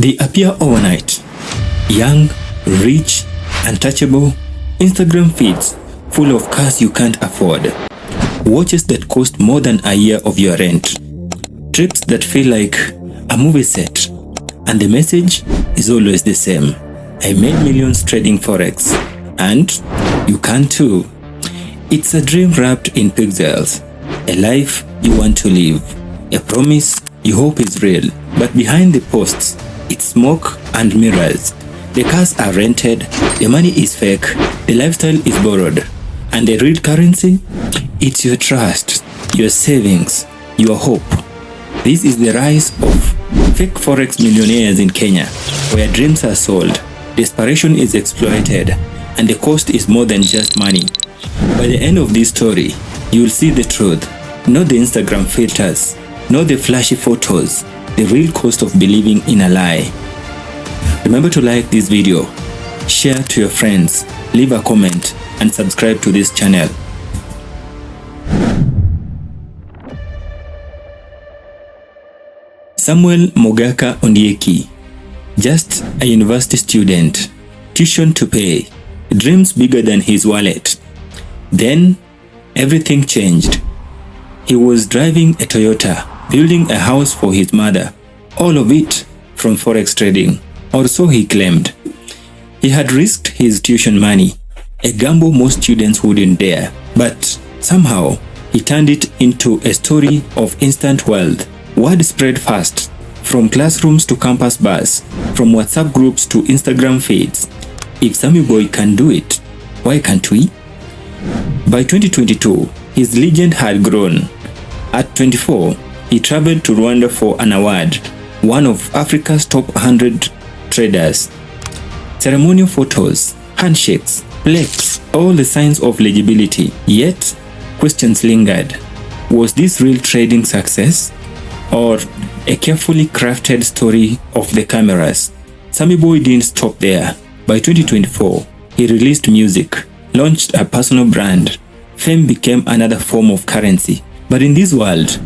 They appear overnight. Young, rich, untouchable, Instagram feeds full of cars you can't afford, watches that cost more than a year of your rent, trips that feel like a movie set, and the message is always the same. I made millions trading Forex, and you can too. It's a dream wrapped in pixels, a life you want to live, a promise you hope is real, but behind the posts, it's smoke and mirrors. The cars are rented, the money is fake, the lifestyle is borrowed, and the real currency? It's your trust, your savings, your hope. This is the rise of fake Forex millionaires in Kenya, where dreams are sold, desperation is exploited, and the cost is more than just money. By the end of this story, you will see the truth, not the Instagram filters, not the flashy photos, the real cost of believing in a lie. Remember to like this video, share to your friends, leave a comment, and subscribe to this channel. Samuel Mogaka Ondieki, just a university student, tuition to pay, dreams bigger than his wallet. Then, everything changed. He was driving a Toyota, building a house for his mother, all of it from Forex trading, or so he claimed. He had risked his tuition money, a gamble most students wouldn't dare, but somehow he turned it into a story of instant wealth. Word spread fast, from classrooms to campus bars, from WhatsApp groups to Instagram feeds. If Sami boy can do it, why can't we? By 2022, his legend had grown. At 24, he traveled to Rwanda for an award, one of Africa's top 100 traders. Ceremonial photos, handshakes, plaques, all the signs of legibility. Yet, questions lingered. Was this real trading success? Or a carefully crafted story of the cameras? Sami boy didn't stop there. By 2024, he released music, launched a personal brand. Fame became another form of currency. But in this world,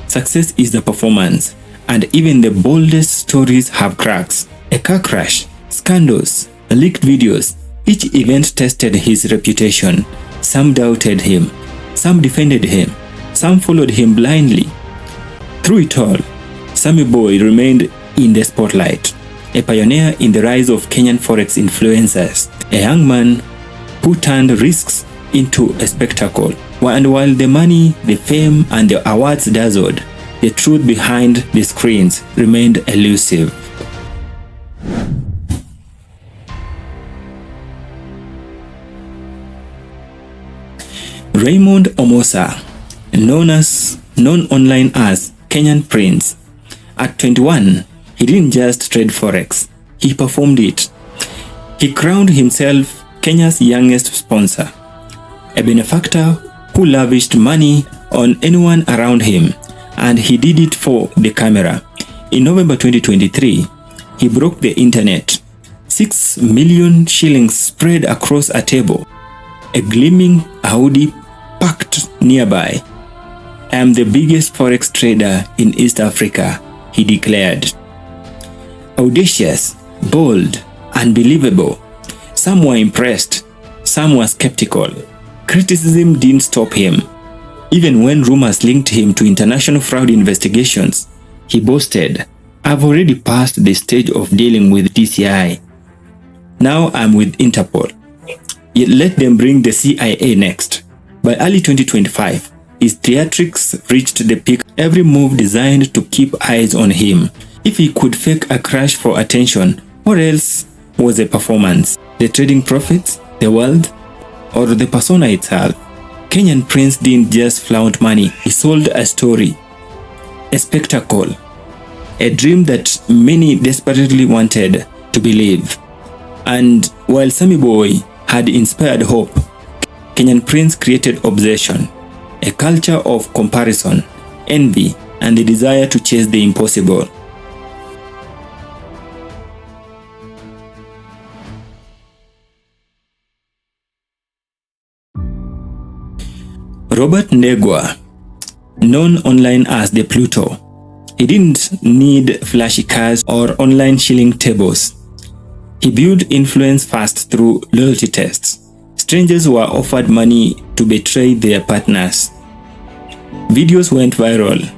success is the performance, and even the boldest stories have cracks. A car crash, scandals, leaked videos. Each event tested his reputation. Some doubted him, some defended him, some followed him blindly. Through it all, Sami boy remained in the spotlight, a pioneer in the rise of Kenyan Forex influencers, a young man who turned risks into a spectacle. And while the money, the fame, and the awards dazzled, the truth behind the screens remained elusive. Raymond Omosa, known online as Kenyan Prince. At 21, he didn't just trade Forex, he performed it. He crowned himself Kenya's youngest sponsor, a benefactor who lavished money on anyone around him, and he did it for the camera. In November 2023, he broke the internet. 6 million shillings spread across a table, a gleaming Audi parked nearby. I am the biggest Forex trader in East Africa, he declared. Audacious, bold, unbelievable. Some were impressed, some were skeptical. Criticism didn't stop him. Even when rumors linked him to international fraud investigations, he boasted, "I've already passed the stage of dealing with DCI. Now I'm with Interpol. Yet let them bring the CIA next." By early 2025, his theatrics reached the peak, every move designed to keep eyes on him. If he could fake a crash for attention, what else was a performance? The trading profits, the wealth, or the persona itself? Kenyan Prince didn't just flaunt money, he sold a story, a spectacle, a dream that many desperately wanted to believe. And while Sami boy had inspired hope, Kenyan Prince created obsession, a culture of comparison, envy, and the desire to chase the impossible. Robert Ndegwa, known online as the Pluto, He didn't need flashy cars or online shilling tables. He built influence fast through loyalty tests. Strangers were offered money to betray their partners. Videos went viral.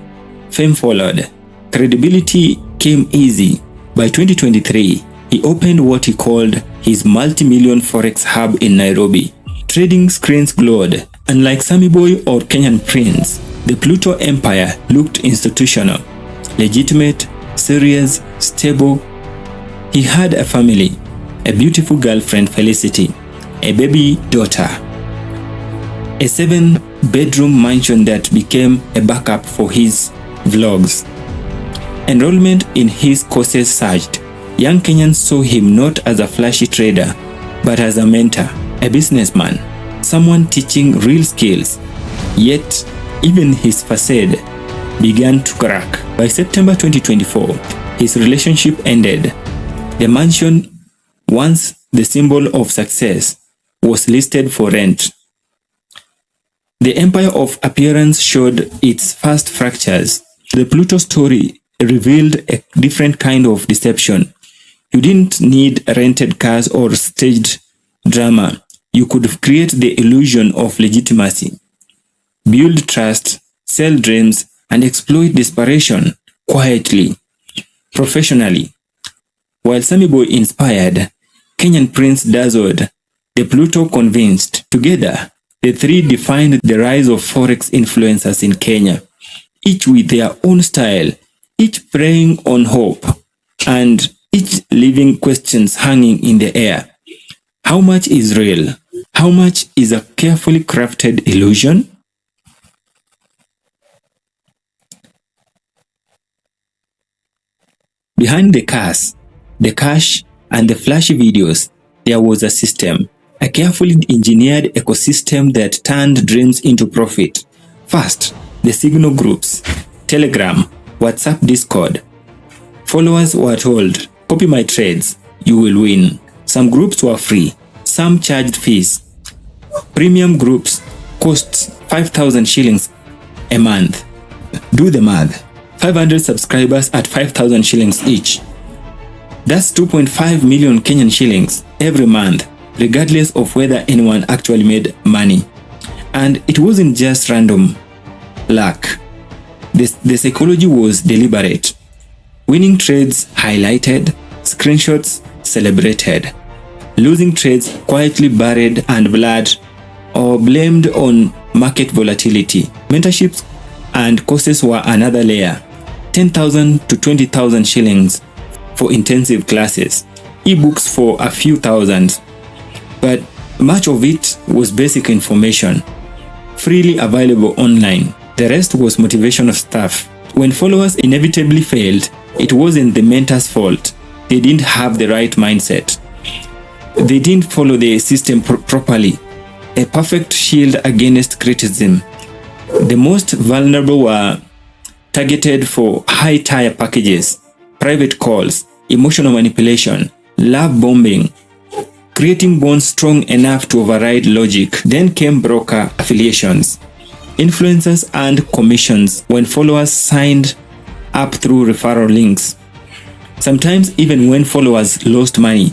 Fame followed. Credibility came easy. By 2023, he opened what he called his multi-million Forex hub in Nairobi. Trading screens glowed. Unlike Sami Boy or Kenyan Prince, the Pluto empire looked institutional, legitimate, serious, stable. He had a family, a beautiful girlfriend Felicity, a baby daughter, a 7-bedroom mansion that became a backup for his vlogs. Enrollment in his courses surged. Young Kenyans saw him not as a flashy trader, but as a mentor, a businessman, someone teaching real skills. Yet, even his facade began to crack. By September 2024, his relationship ended. The mansion, once the symbol of success, was listed for rent. The empire of appearance showed its first fractures. The Pluto story revealed a different kind of deception. You didn't need rented cars or staged drama. You could create the illusion of legitimacy, build trust, sell dreams, and exploit desperation quietly, professionally. While Sami Boy inspired, Kenyan Prince dazzled, the Pluto convinced. Together, the three defined the rise of Forex influencers in Kenya, each with their own style, each preying on hope, and each leaving questions hanging in the air. How much is real? How much is a carefully crafted illusion? Behind the cars, the cash, and the flashy videos, there was a system, a carefully engineered ecosystem that turned dreams into profit. First, the signal groups, Telegram, WhatsApp, Discord. Followers were told, copy my trades, you will win. Some groups were free, some charged fees. Premium groups cost 5,000 shillings a month. Do the math. 500 subscribers at 5,000 shillings each. That's 2.5 million Kenyan shillings every month, regardless of whether anyone actually made money. And it wasn't just random luck. The psychology was deliberate. Winning trades highlighted, screenshots celebrated. Losing trades quietly buried and blurred or blamed on market volatility. Mentorships and courses were another layer. 10,000 to 20,000 shillings for intensive classes. Ebooks for a few thousand. But much of it was basic information, freely available online. The rest was motivational stuff. When followers inevitably failed, it wasn't the mentor's fault. They didn't have the right mindset. They didn't follow the system properly. A perfect shield against criticism. The most vulnerable were targeted for high-tier packages, private calls, emotional manipulation, love bombing, creating bonds strong enough to override logic. Then came broker affiliations. Influencers earned commissions when followers signed up through referral links. Sometimes even when followers lost money.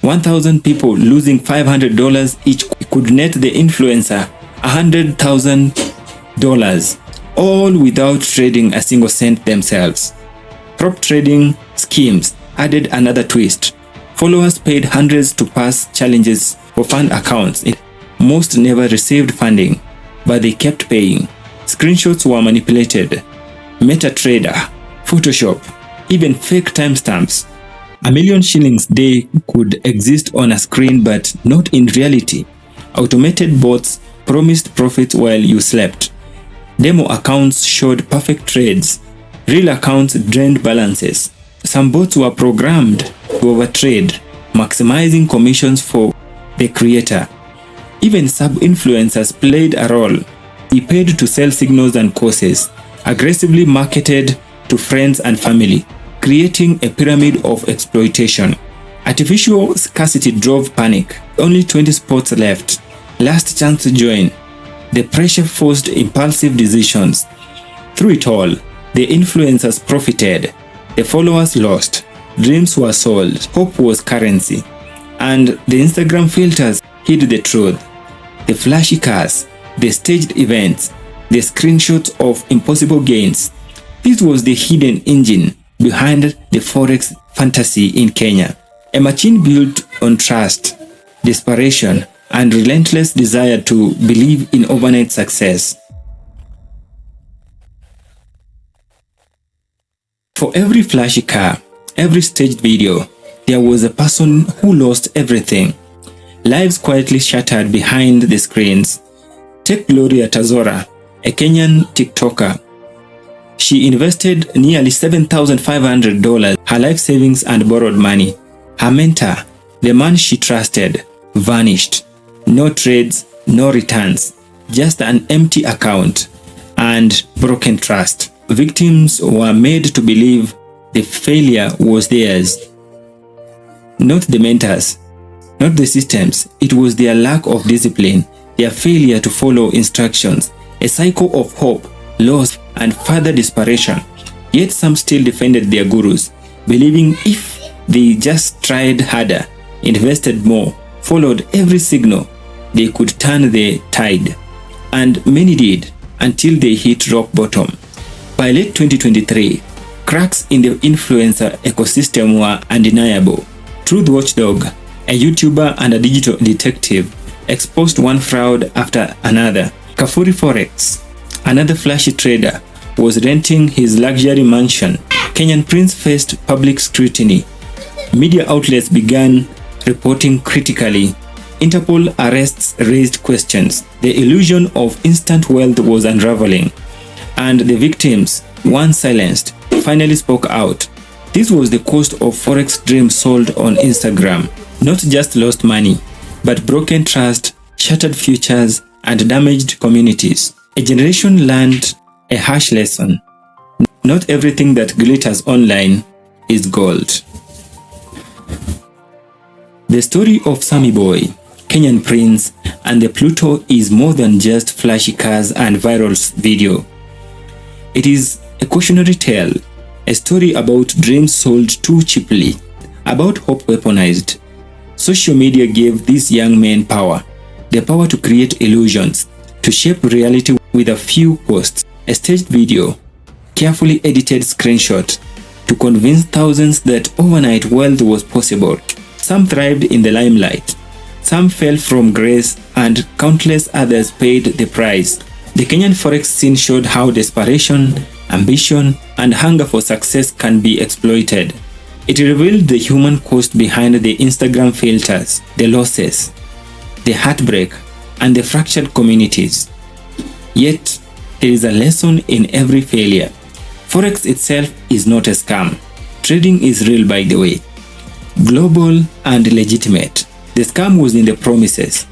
1,000 people losing $500 each could net the influencer $100,000, all without trading a single cent themselves. Prop trading schemes added another twist. Followers paid hundreds to pass challenges for fund accounts. Most never received funding, but they kept paying. Screenshots were manipulated. MetaTrader, Photoshop, even fake timestamps. 1 million shillings day could exist on a screen but not in reality. Automated bots promised profits while you slept. Demo accounts showed perfect trades. Real accounts drained balances. Some bots were programmed to overtrade, maximizing commissions for the creator. Even sub-influencers played a role. He paid to sell signals and courses, aggressively marketed to friends and family, creating a pyramid of exploitation. Artificial scarcity drove panic. Only 20 spots left. Last chance to join. The pressure forced impulsive decisions. Through it all, The influencers profited, the followers lost, dreams were sold, hope was currency, and the Instagram filters hid the truth. The flashy cars, the staged events, the screenshots of impossible gains. This was the hidden engine behind the Forex fantasy in Kenya. A machine built on trust, desperation, and relentless desire to believe in overnight success. For every flashy car, every staged video, there was a person who lost everything. Lives quietly shattered behind the screens. Take Gloria Tazora, a Kenyan TikToker. She invested nearly $7,500, her life savings and borrowed money. Her mentor, the man she trusted, vanished. No trades, no returns, just an empty account and broken trust. Victims were made to believe the failure was theirs. Not the mentors, not the systems. It was their lack of discipline, their failure to follow instructions, a cycle of hope, loss, and further desperation. Yet some still defended their gurus, believing if they just tried harder, invested more, followed every signal, they could turn the tide. And many did, until they hit rock bottom. By late 2023, cracks in the influencer ecosystem were undeniable. Truth Watchdog, a YouTuber and a digital detective, exposed one fraud after another. Kafuri Forex, another flashy trader, was renting his luxury mansion. Kenyan prince faced public scrutiny. Media outlets began reporting critically. Interpol arrests raised questions. The illusion of instant wealth was unraveling. And the victims, once silenced, finally spoke out. This was the cost of Forex dreams sold on Instagram. Not just lost money, but broken trust, shattered futures, and damaged communities. A generation learned a harsh lesson. Not everything that glitters online is gold. The story of Sami Boy, Kenyan prince, and the Pluto is more than just flashy cars and viral video. It is a cautionary tale, a story about dreams sold too cheaply, about hope weaponized. Social media gave these young men power, the power to create illusions, to shape reality with a few posts, a staged video, carefully edited screenshot, to convince thousands that overnight wealth was possible. Some thrived in the limelight, some fell from grace, and countless others paid the price. The Kenyan Forex scene showed how desperation, ambition, and hunger for success can be exploited. It revealed the human cost behind the Instagram filters, the losses, the heartbreak, and the fractured communities. Yet, there is a lesson in every failure. Forex itself is not a scam. Trading is real, by the way. Global and legitimate. The scam was in the promises,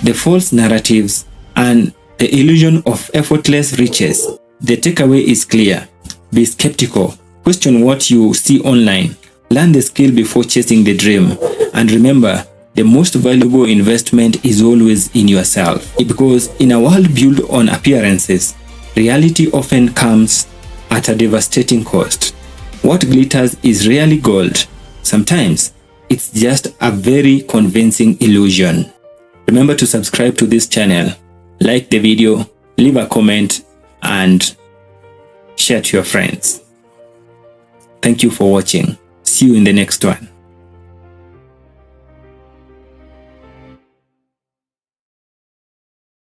the false narratives, and the illusion of effortless riches. The takeaway is clear. Be skeptical. Question what you see online. Learn the skill before chasing the dream. And remember, the most valuable investment is always in yourself. Because in a world built on appearances, reality often comes at a devastating cost. What glitters is rarely gold. Sometimes, it's just a very convincing illusion. Remember to subscribe to this channel, like the video, leave a comment, and share to your friends. Thank you for watching. See you in the next one.